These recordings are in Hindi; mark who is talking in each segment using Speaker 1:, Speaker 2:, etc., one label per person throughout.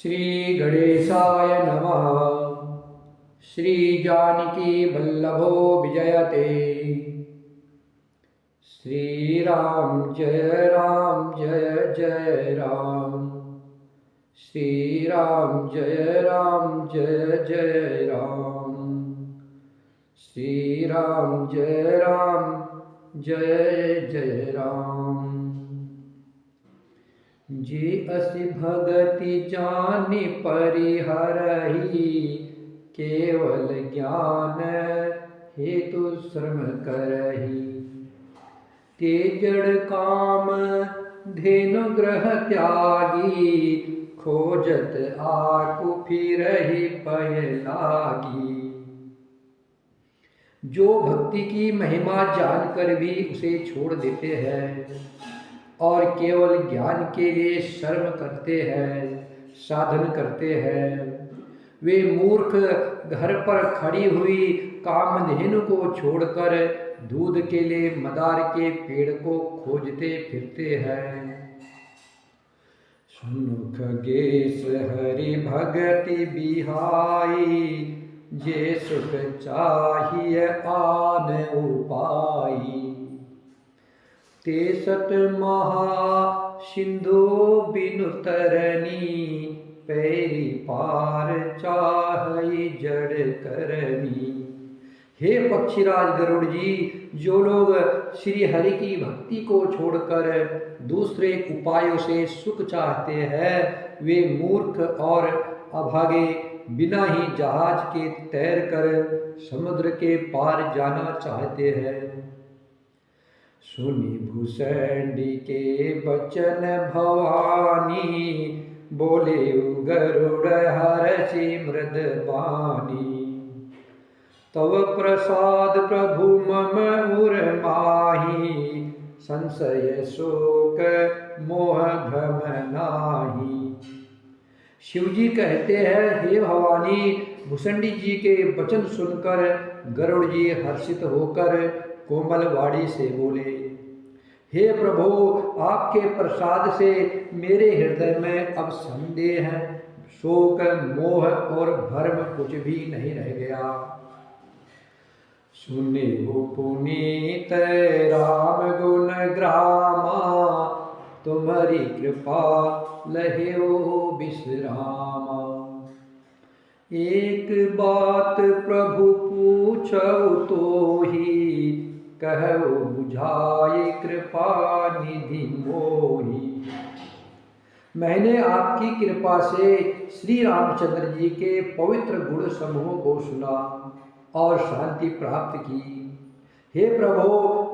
Speaker 1: श्री गणेशाय नमः। श्री जानकी वल्लभो विजयते। श्री राम जय जय राम। श्री राम जय जय राम। श्री राम जय जय राम। जे असि भगति जानि परिहरहि, केवल ज्ञान हेतु श्रम करहि। ते जड़ काम धेनु ग्रह त्यागी, खोजत आकु फिरहि पय लागी। जो भक्ति की महिमा जानकर भी उसे छोड़ देते हैं और केवल ज्ञान के लिए शर्म करते हैं, साधन करते हैं, वे मूर्ख घर पर खड़ी हुई कामधेनु को छोड़कर दूध के लिए मदार के पेड़ को खोजते फिरते हैं। सुनु खगेश हरि भगति बिहाई, जे सुख चाहिए आन उपाई। ते सत महा सिंधु बिनु तरनी, पैरी पार चाहि जड़ करनी। हे पक्षीराज गरुड़ जी, जो लोग श्री हरि की भक्ति को छोड़कर दूसरे उपायों से सुख चाहते हैं, वे मूर्ख और अभागे बिना ही जहाज के तैरकर समुद्र के पार जाना चाहते हैं। सुनि भूषणी के बचन भवानी, बोले गरुड़ हर्षि मृद बानी। तव प्रसाद प्रभु मम उर माही, संशय शोक मोह भ्रम नाही। शिवजी कहते हैं, हे भवानी, भूषणी जी के वचन सुनकर गरुड़ जी हर्षित होकर कोमल वाणी से बोले, हे प्रभु, आपके प्रसाद से मेरे हृदय में अब संदेह, शोक, मोह और भ्रम कुछ भी नहीं रह गया। सुने हो पुनीत राम गुण ग्रामा, तुम्हारी कृपा लहे हो विश्रामा। एक बात प्रभु पूछो तो ही, कहो बुझाए कृपा निधि मोही। मैंने आपकी कृपा से श्री रामचंद्र जी के पवित्र गुण समूह को सुना और शांति प्राप्त की। हे प्रभु,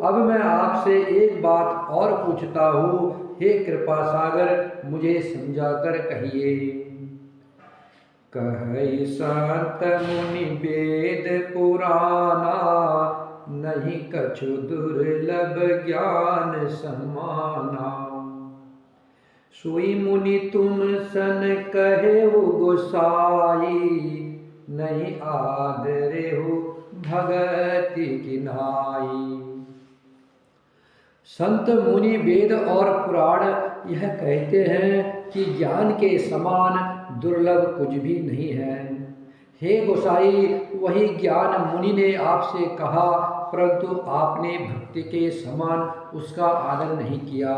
Speaker 1: अब मैं आपसे एक बात और पूछता हूँ। हे कृपा सागर, मुझे समझाकर कहिए। कहे संत मुनि वेद पुराना, नहीं कछु दुर्लभ ज्ञान समाना। सोई मुनि तुम सन कहे हो गोसाई, नहीं आदरे हो भगति की नाई। संत मुनि वेद और पुराण यह कहते हैं कि ज्ञान के समान दुर्लभ कुछ भी नहीं है। हे गोसाई, वही ज्ञान मुनि ने आपसे कहा, परंतु आपने भक्ति के समान उसका आदर नहीं किया।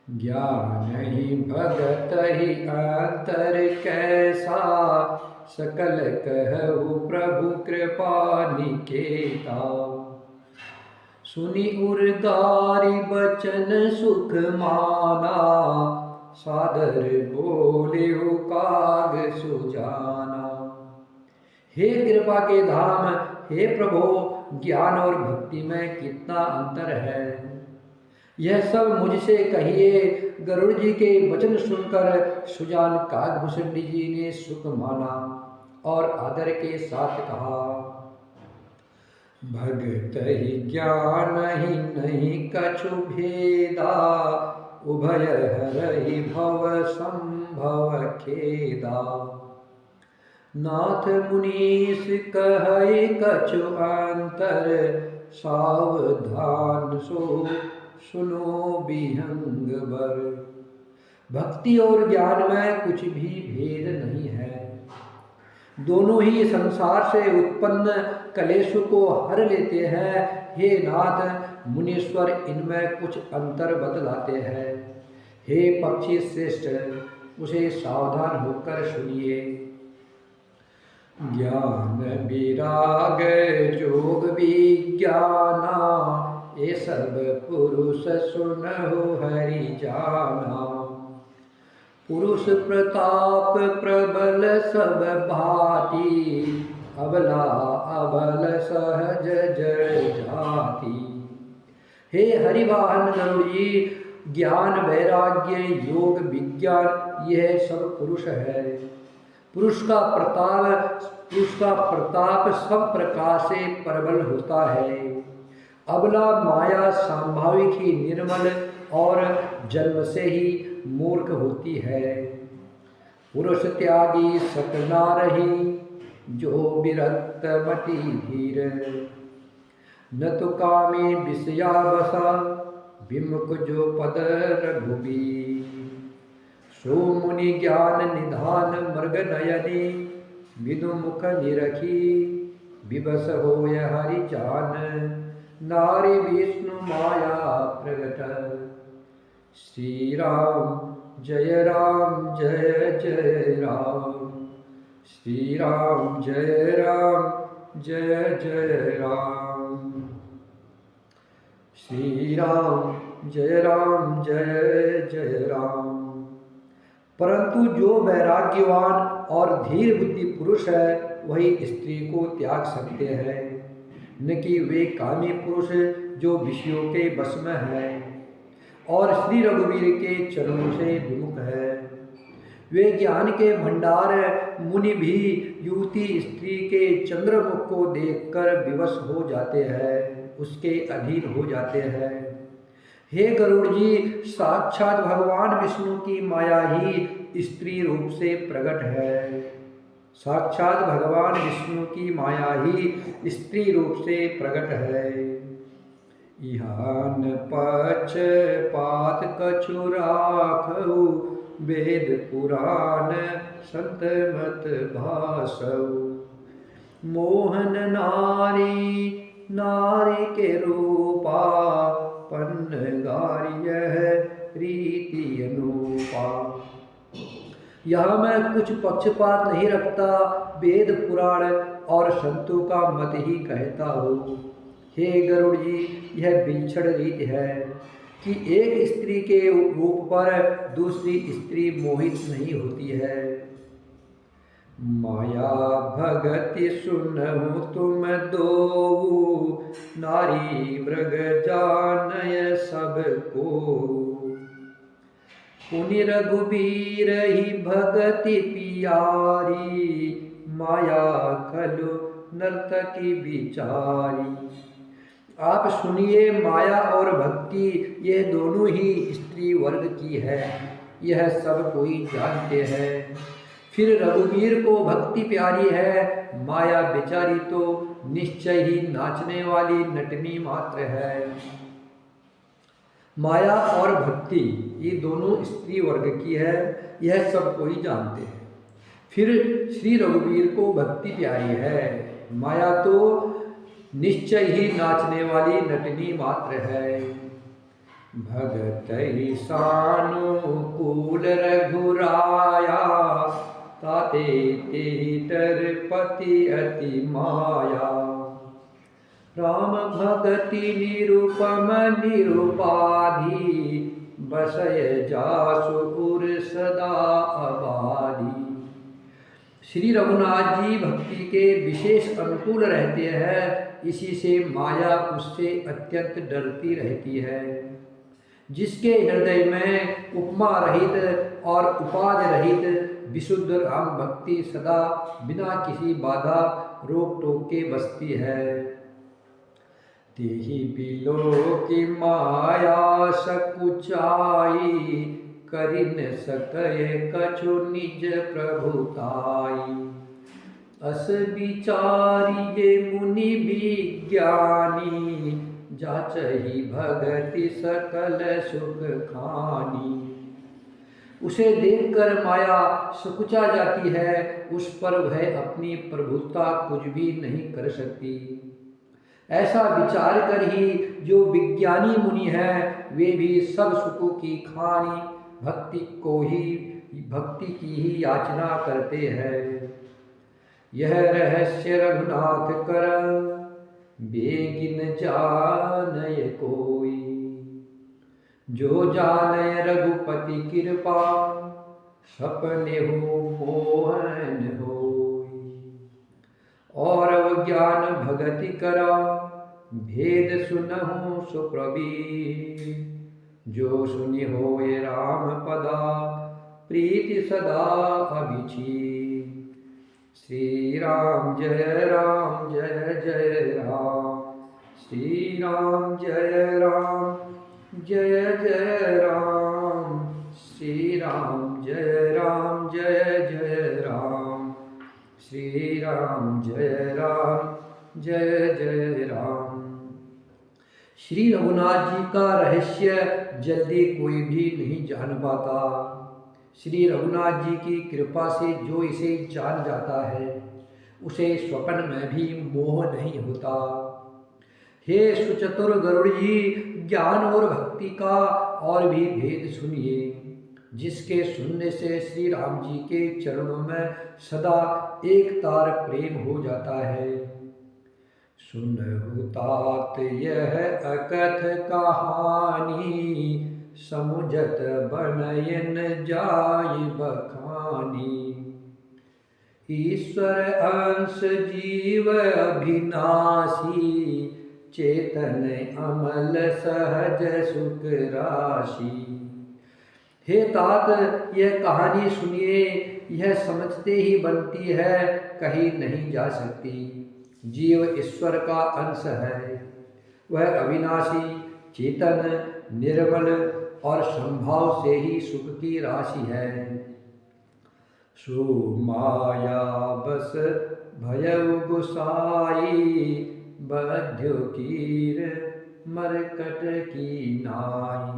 Speaker 1: ज्ञान ही भगत ही अंतर कैसा, सकल कहु प्रभु कृपा निकेता। सुनी उर्गारी बचन सुख माना, सादर बोले हो काग सुजाना। हे कृपा के धाम, हे प्रभु, ज्ञान और भक्ति में कितना अंतर है, यह सब मुझसे कहिए। गरुड़ जी के वचन सुनकर सुजान कागभूषणी जी ने सुख माना और आदर के साथ कहा, भगत ही ज्ञान ही नहीं कछु भेदा, उभय हरहि भव संभव खेदा। नाथ मुनीस कहे कछु अंतर, सावधान सो सुनो बिहंग बर। भक्ति और ज्ञान में कुछ भी भेद नहीं है। दोनों ही संसार से उत्पन्न कलेश को हर लेते हैं। हे नाथ मुनीश्वर, इनमें कुछ अंतर बतलाते हैं। हे पक्षी श्रेष्ठ, उसे सावधान होकर सुनिए। ज्ञान विराग जोग विज्ञाना, ये सब पुरुष सुनहु हरि जाना। पुरुष प्रताप प्रबल सब भांति, अबला अबल सहज जड़ जाति। हे हरिवाहन गरुड़ जी, ज्ञान वैराग्य योग विज्ञान यह सब पुरुष है। पुरुष का प्रताप सब प्रकार से प्रबल होता है। अबला माया स्वाभाविक ही निर्मल और जन्म से ही मूर्ख होती है। पुरुष त्यागी सत नारही, जो विरक्त मति धीर। न तो कामी विषया बसा, विमुख जो पद रघुबीर। सो मुनि ज्ञान निधान मृग नयनी, विदु मुख निरखी विवश होय हरि जान। नारी विष्णु माया प्रगट। श्री राम जय जय राम। श्री राम जय जय राम। श्री राम जय जय राम। परंतु जो वैराग्यवान और धीर बुद्धि पुरुष है, वही स्त्री को त्याग सकते हैं, न कि वे कामी पुरुष जो विषयों के वश में है और श्री रघुवीर के चरणों से विमुख है। वे ज्ञान के भंडार मुनि भी युवती स्त्री के चंद्रमुख को देखकर विवश हो जाते हैं, उसके अधीन हो जाते हैं। हे गरुड़ जी, साक्षात भगवान विष्णु की माया ही स्त्री रूप से प्रकट है। साक्षात भगवान विष्णु की माया ही स्त्री रूप से प्रकट है। इहान पक्ष पात कछु राखऊ, वेद पुराण संत मत भासऊ। मोहन नारी नारी के रूपा, पन्न गार्य रीति अनुपा। यहाँ मैं कुछ पक्षपात नहीं रखता, वेद पुराण और संतों का मत ही कहता हूँ। हे गरुड़ जी, यह विलक्षण रीति है कि एक स्त्री के रूप पर दूसरी स्त्री मोहित नहीं होती है। माया भगति सुनहु तुम दो, नारी मृग जानय सब को। पुनि रघुबीर ही भगति पियारी, माया खलु नर्तकी बिचारी। आप सुनिए, माया और भक्ति ये दोनों ही स्त्री वर्ग की है, यह सब कोई जानते हैं। फिर रघुवीर को भक्ति प्यारी है, माया बेचारी तो निश्चय ही नाचने वाली नटनी मात्र है। माया और भक्ति ये दोनों स्त्री वर्ग की है, यह सब कोई जानते हैं। फिर श्री रघुवीर को भक्ति प्यारी है, माया तो निश्चय ही नाचने वाली नटनी मात्र है। भगत सानुकूल रघुराया, ताते तेतर पति अति माया। राम भगति निरुपम निरुपाधि, बसय जासु उर सदा आबादी। श्री रघुनाथ जी भक्ति के विशेष अनुकूल रहते हैं, इसी से माया उससे अत्यंत डरती रहती है। जिसके हृदय में उपमा रहित और उपाधि रहित विशुद्ध राम भक्ति सदा बिना किसी बाधा रोक टोक के बसती है, तेहि बिलो की माया सकुचाई, करि न सकय कछु निज प्रभुताई। अस विचारी ये मुनि विज्ञानी, जाचहि भगति सकल सुख खानी। उसे देखकर माया सकुचा जाती है, उस पर वह अपनी प्रभुता कुछ भी नहीं कर सकती। ऐसा विचार कर ही जो विज्ञानी मुनि हैं, वे भी सब सुखों की खानी भक्ति की ही याचना करते हैं। यह रहस्य रघुनाथ कर, बेगिन जानय कोई। जो जाने रघुपति कृपा, सपने हो मोहन होई। और ज्ञान भगति करा, भेद सुनहु सुप्रवीण। जो सुनि होए राम पदा, प्रीति सदा अभिचीन। श्री राम जय राम, श्री राम जय जय राम, श्री राम जय राम, श्री राम जय राम। श्री रघुनाथ जी का रहस्य जल्दी कोई भी नहीं जान पाता। श्री रघुनाथ जी की कृपा से जो इसे जान जाता है, उसे स्वप्न में भी मोह नहीं होता। हे सुचतुर गरुड़ जी, ज्ञान और भक्ति का और भी भेद सुनिए, जिसके सुनने से श्री राम जी के चरणों में सदा एक तार प्रेम हो जाता है। सुनहु तात यह अकथ कहानी, समुझत बनयन जाय बखानी। ईश्वर अंश जीव अभिनाशी, चेतन अमल सहज सुख राशि। हे तात, यह कहानी सुनिए, यह समझते ही बनती है, कहीं नहीं जा सकती। जीव ईश्वर का अंश है, वह अविनाशी, चेतन, निर्मल और संभाव से ही सुख की राशि है। सो माया बस भयउ गुसाई, बध्यो कीर मरकट की नाई।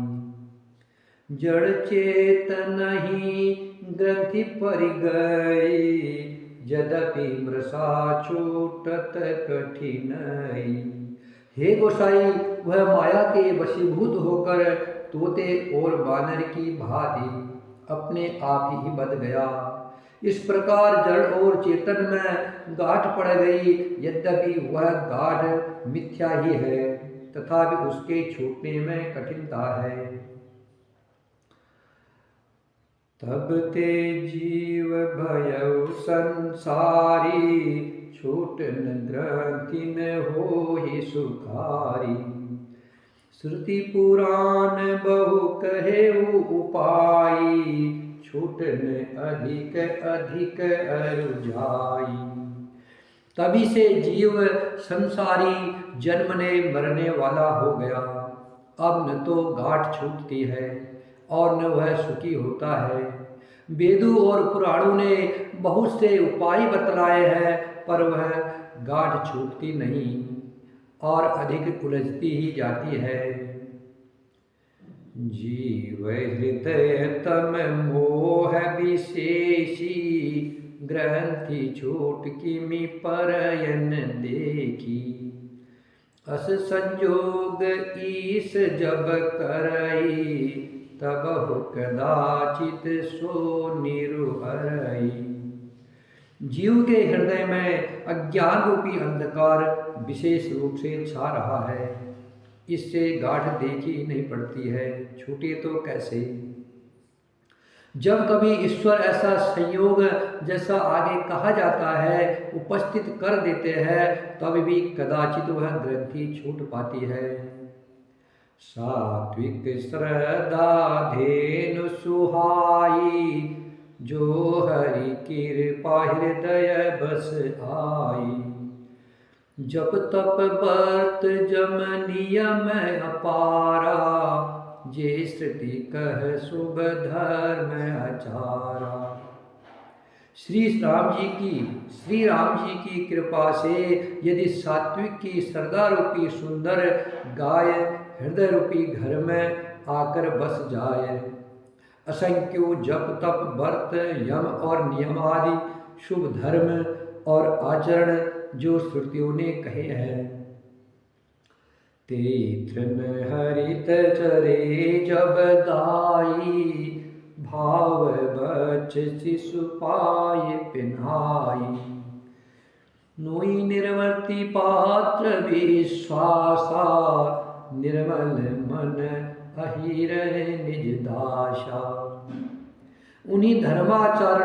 Speaker 1: जड़ चेतन ही ग्रंथि पर गई, यद्यपि मृषा छूटत कठिनाई। हे गोसाई, वह माया के वशीभूत होकर तोते और बानर की भांति अपने आप ही बद गया। इस प्रकार जड़ और चेतन में गांठ पड़ गई, यद्यपि वह गांठ मिथ्या ही है, तथापि उसके छूटने में कठिनता है। तब ते जीव भयउ संसारी, छूटन ग्रंथिन होहि सुखारी। श्रुति पुराण बहु कहेउ उपाई, छूटन अधिक अधिक अरुझाई। तभी से जीव संसारी जन्मने मरने वाला हो गया। अब न तो गांठ छूटती है और न वह सुखी होता है। वेदों और पुराणों ने बहुत से उपाय बतलाए हैं, पर वह गांठ छूटती नहीं और अधिक उलझती ही जाती है। जीव हृदय तम मोह विशेषी, ग्रंथि छूट किमि परयन देखी। अस संजोग ईश जब करई, तब कदाचित सो निरुहरई। जीव के हृदय में अज्ञान रूपी अंधकार विशेष रूप से छा रहा है। इससे गांठ देखी नहीं पड़ती है, छूटे तो कैसे। जब कभी ईश्वर ऐसा संयोग जैसा आगे कहा जाता है उपस्थित कर देते हैं, तब भी कदाचित वह ग्रंथि छूट पाती है। सात्विक श्रद्धा धेनु सुहाई, जो हरि कृपा हृदय बस आई। जप तप व्रत जम नियम अपारा, जे श्रुति कह शुभ धर्म आचारा। श्री राम जी की कृपा से यदि सात्विक की श्रद्धा रूपी सुंदर गाय हृदय रूपी घर में आकर बस जाए, असंख्यो जप तप व्रत यम और नियम आदि शुभ धर्म और आचरण जो श्रुतियों ने कहे हैं। ते तृण हरित चरे जब दाई, भाव बच शिशु पाय पिन्हाई। नोई निर्वर्ति पात्र विश्वासा, निर्मल मन अहिर निज दाशा। उन्हीं धर्माचार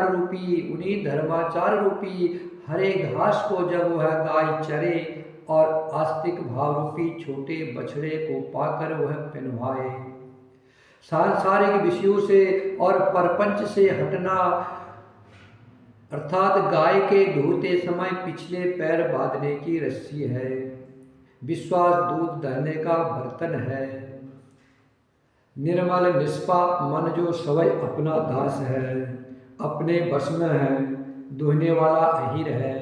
Speaker 1: रूपी हरे घास को जब वह गाय चरे और आस्तिक भाव रूपी छोटे बछड़े को पाकर वह पहनवाए। सांसारिक विषयों से और परपंच से हटना अर्थात गाय के धोते समय पिछले पैर बांधने की रस्सी है। विश्वास दूध दहने का बर्तन है। निर्मल निष्पाप मन जो सवै अपना दास है, अपने वश में है, दुहने वाला अहिर है।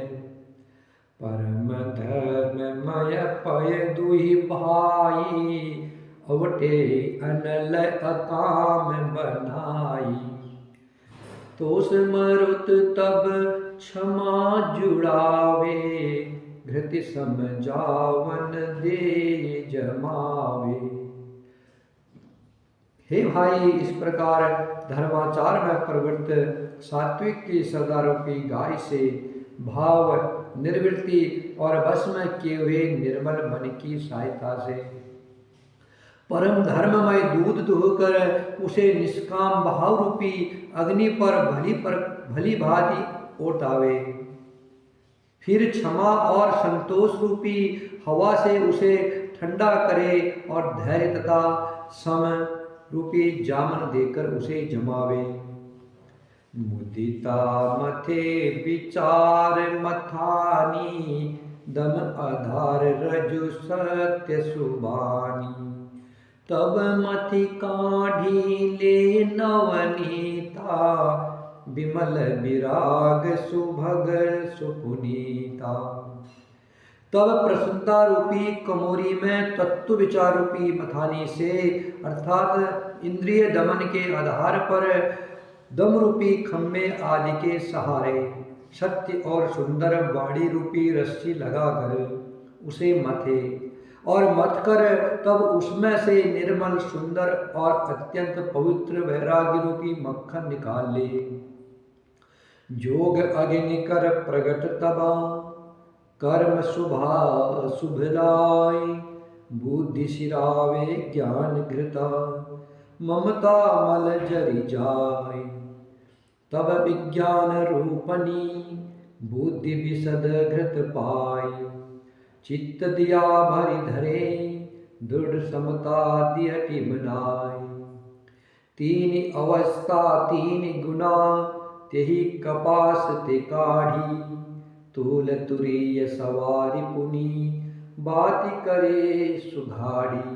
Speaker 1: परम धर्ममय पय दुहि भाई, अवटे अनल अकाम बनाई। तोस मरुत तब क्षमा जुड़ावे, घृति समझावन दे जमावे। हे भाई, इस प्रकार धर्माचार में प्रवृत्त सात्विक की सदारूपी गाय से भाव निर्वृत्ति और वश में किए हुए निर्मल मन की सहायता से परम धर्ममय दूध दुहकर उसे निष्काम भाव रूपी अग्नि पर भली भांति ओटावे। फिर क्षमा और संतोष रूपी हवा से उसे ठंडा करे और धैर्य तथा सम रूपी जामन देकर उसे जमावे। मुदिता मथे विचार मथानी, दम आधार रजु सत्य सुबानी। तब मथि काढ़ी ले नवनीता, विमल विराग सुभग सुपुनीता। तब प्रसन्नता रूपी कमोरी में तत्व विचार रूपी मथानी से अर्थात इंद्रिय दमन के आधार पर दम रूपी खम्भे आदि के सहारे सत्य और सुंदर वाणी रूपी रस्सी लगाकर उसे मथे और मथ कर तब उसमें से निर्मल सुंदर और अत्यंत पवित्र वैराग्य रूपी मक्खन निकाल ले। जोग अग्नि कर प्रगट तबा, कर्म शुभ लाय। बुद्धि सिरावे ज्ञान घृता, ममता मल जरि जाय। तब विज्ञान रूपनी, बुद्धि विशद घृत पाय। चित्त दिया भरि धरे, दृढ़ समता दियति बनाय। तीन अवस्था तीन गुना, तेहि कपास ते काढ़ी। तूल तुरीय सवारी पुनी, बाति करे सुघाड़ी।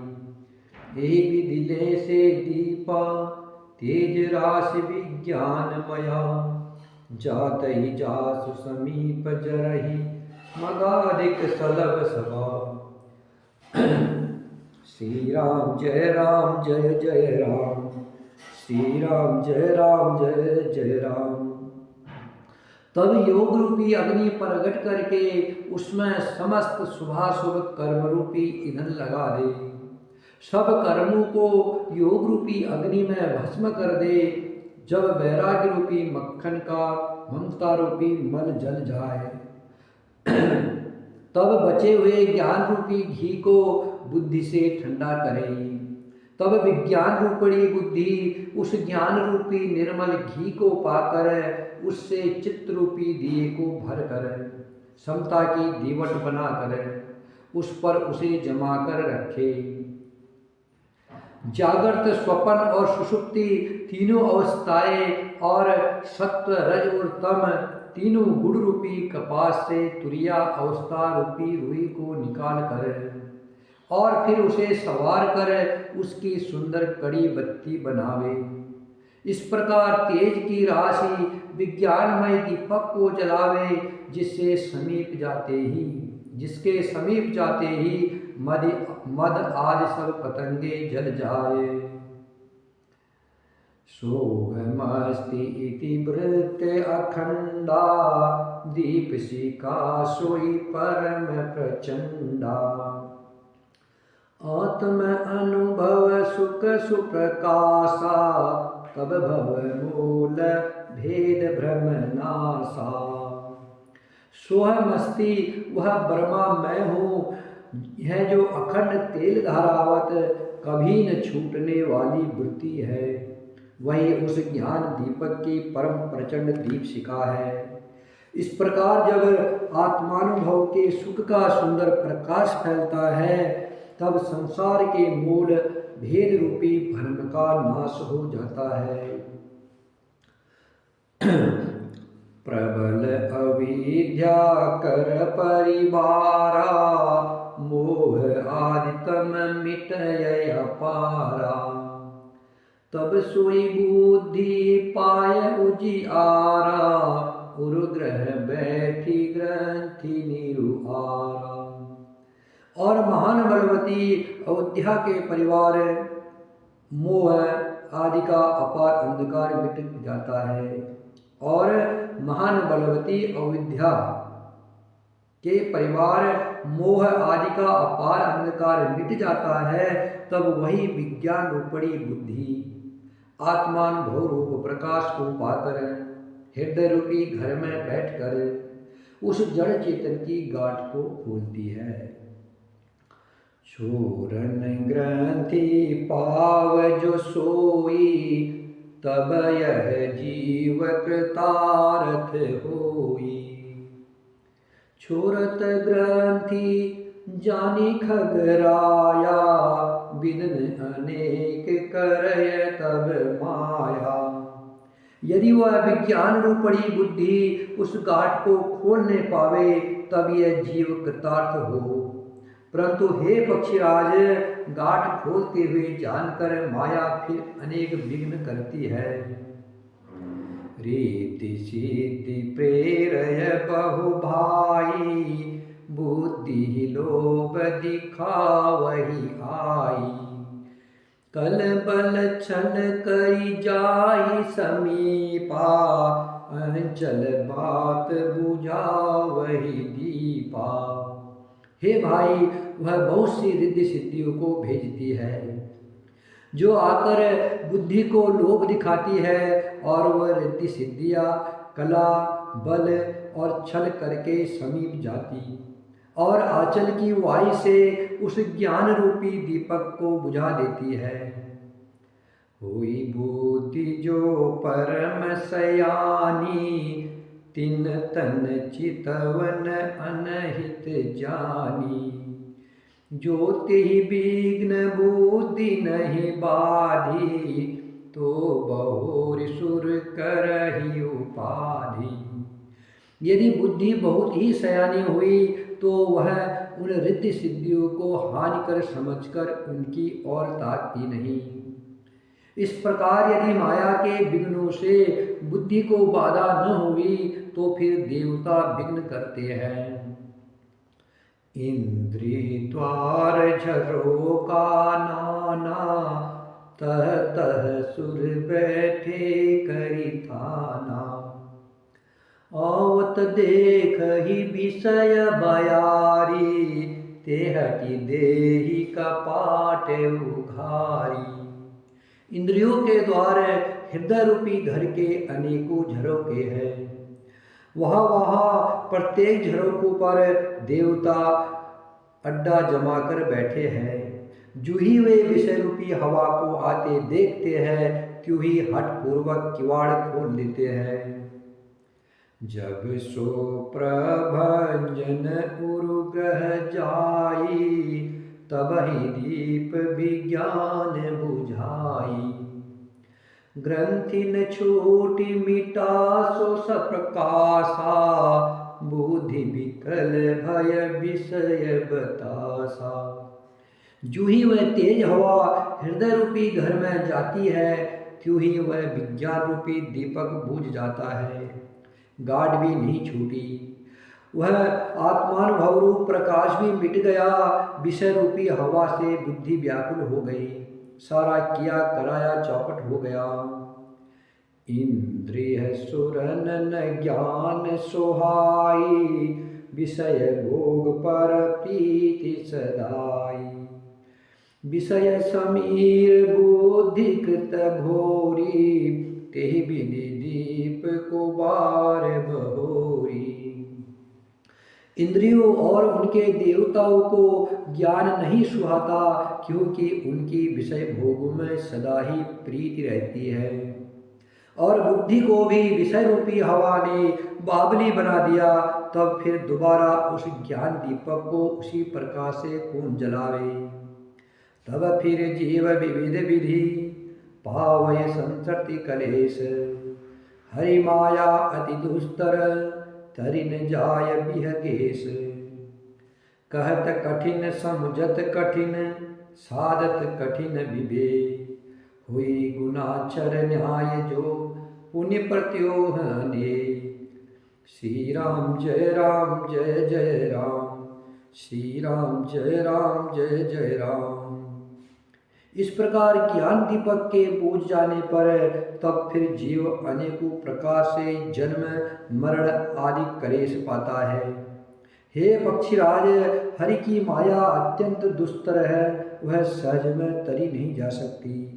Speaker 1: यही विधि ले से दीपा, तेज राशि विज्ञान मया। जात ही जासु समीप जरही, मगाधिक सलभ सभा। श्री राम जय राम जय जय राम, श्री राम जय जय राम। तब योग रूपी अग्नि प्रगट करके उसमें समस्त शुभाशुभ कर्म रूपी ईंधन लगा दे। सब कर्मों को योग रूपी अग्नि में भस्म कर दे। जब वैराग्य रूपी मक्खन का ममता रूपी मल जल जाए, तब बचे हुए ज्ञान रूपी घी को बुद्धि से ठंडा करे। तब विज्ञान रूपणी बुद्धि उस ज्ञान रूपी निर्मल घी को पाकर उससे चित्त रूपी दिए को भर कर समता की दीवट बना कर उस पर उसे जमा कर रखे। जागृत स्वप्न और सुषुप्ति तीनों अवस्थाएं और सत्व रज और तम तीनों गुण रूपी कपास से तुरिया अवस्था रूपी रुई को निकाल कर और फिर उसे सवार कर उसकी सुंदर कड़ी बत्ती बनावे। इस प्रकार तेज की राशि विज्ञानमय दीपक को जलावे, जिसके समीप जाते ही मद आदि सब पतंगे जल जाए। सोहमस्ति इति वृत्ते अखंडा, दीपशिखा सोई परम प्रचंडा। आत्म अनुभव सुख सुप्रकाशा, तब भव मूल भेद भ्रम नासा। सोहमस्ति वह ब्रह्मा मैं हूँ, यह जो अखंड तेल धारावत कभी न छूटने वाली वृत्ति है, वही उस ज्ञान दीपक की परम प्रचंड दीप शिखा है। इस प्रकार जब आत्मानुभव के सुख का सुंदर प्रकाश फैलता है, तब संसार के मूल भेद रूपी भ्रम का नाश हो जाता है। प्रबल अविद्या कर परिवारा, मोह आदितम मिटय अपारा। तब सोई बुद्धि पाय उजियारा, उरुग्रह बैठी ग्रंथि निरुआरा। और महान बलवती अयोध्या के परिवार मोह आदि का अपार अंधकार मिट जाता है। और महान बलवती अयोध्या के परिवार मोह आदि का अपार अंधकार मिट जाता है, तब वही विज्ञान रूपणी बुद्धि आत्मानुभव रूप प्रकाश को पाकर हृदय रूपी घर में बैठकर उस जड़ चेतन की गांठ को खोलती है। छोरन ग्रंथि पाव जो सोई, तब यह जीव कृतार्थ होई। छोरत ग्रंथि जानी खगराया, विघ्न अनेक करय तब माया। यदि वह विज्ञान रूपणी बुद्धि उस गांठ को खोलने पावे, तब यह जीव कृतार्थ हो। परंतु हे पक्षीराज, गांठ खोलते हुए जानकर माया फिर अनेक विघ्न करती है। रीति सिद्धि प्रेरय बहु भाई, बुद्धि लोभ दिखावही आई। कल बल छल करी जाई समीपा, अंचल बात बुझावही दीपा। हे भाई, वह बहुत सी रिद्धि सिद्धियों को भेजती है, जो आकर बुद्धि को लोभ दिखाती है, और वह रिद्धि सिद्धियाँ कला बल और छल करके समीप जाती और आंचल की वाई से उस ज्ञान रूपी दीपक को बुझा देती है। हुई बुद्धि जो परम सयानी, तिन तन चितवन अनहित जानी। जो तेहि विघ्न बुद्धि नहीं बाधी, तो बहुर सुर करहि उपाधि। यदि बुद्धि बहुत ही सयानी हुई, तो वह उन रिद्धि सिद्धियों को हानिकर समझकर उनकी ओर ताकती नहीं। इस प्रकार यदि माया के विघ्नों से बुद्धि को बाधा न हुई, तो फिर देवता विघ्न करते हैं। इंद्री द्वार झरो का नाना, तह तह सुर बैठे करी थाना। आवत देख ही विषय बयारी, ते हटि देहि कपाट उघारी। इंद्रियों के द्वार हृदय रूपी घर के अनेकों झरोखे हैं। वहाँ प्रत्येक झरोखों पर देवता अड्डा जमा कर बैठे हैं। जो ही वे विषय रूपी हवा को आते देखते हैं, त्यों ही हठ पूर्वक किवाड़ खोल देते हैं। जब सो प्रभंजन उरुग्रह जाई, तब ही दीप विज्ञान बुझाई। ग्रंथि न छूटी मिटा सो सप्रकाशा, बुद्धि विकल भय विषय बतासा। जो ही वह तेज हवा हृदय रूपी घर में जाती है, त्यों ही वह विज्ञान रूपी दीपक बुझ जाता है। गाढ़ भी नहीं छूटी, वह आत्मानुभव रूप प्रकाश भी मिट गया। विषय रूपी हवा से बुद्धि व्याकुल हो गई, सारा किया कराया चौपट हो गया। इंद्रिय सुरन न ज्ञान सोहाई, विषय भोग पर प्रीति सदाई। विषय समीर बुद्धि कृत भोरी, तेहि विधि दीप को बार बहोरी। इंद्रियों और उनके देवताओं को ज्ञान नहीं सुहाता, क्योंकि उनकी विषय भोगों में सदा ही प्रीति रहती है। और बुद्धि को भी विषय रूपी हवा ने बावली बना दिया, तब फिर दोबारा उस ज्ञान दीपक को उसी प्रकाश से कौन जलावे। तब फिर जीव विविध विधि पावय संसर्ति कलेश, हरि माया अति दुस्तर तरिन जाय बिहगेश। कहत कठिन समुझत कठिन, साधत कठिन विवेक, हुई गुनाचर न्याय जो पुण्य प्रत्योह अनेक। श्री राम जय राम जय जय राम, श्री राम जय राम जय जय राम। इस प्रकार ज्ञान दीपक के बुझ जाने पर तब फिर जीव अनेकों प्रकार से जन्म मरण आदि कलेश पाता है। हे पक्षीराज, हरि की माया अत्यंत दुस्तर है, वह सहज में तरी नहीं जा सकती।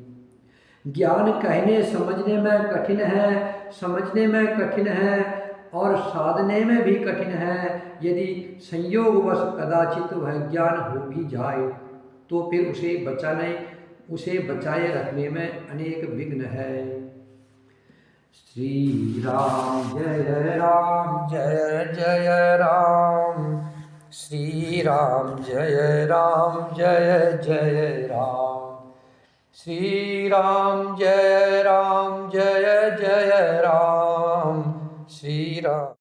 Speaker 1: ज्ञान कहने समझने में कठिन है, समझने में कठिन है और साधने में भी कठिन है। यदि संयोगवश कदाचित वह ज्ञान हो भी जाए तो फिर उसे बचाए रखने में अनेक विघ्न है। श्री राम जय राम जय जय राम, श्री राम जय राम जय जय राम, श्री राम जय राम जय जय राम, श्री राम।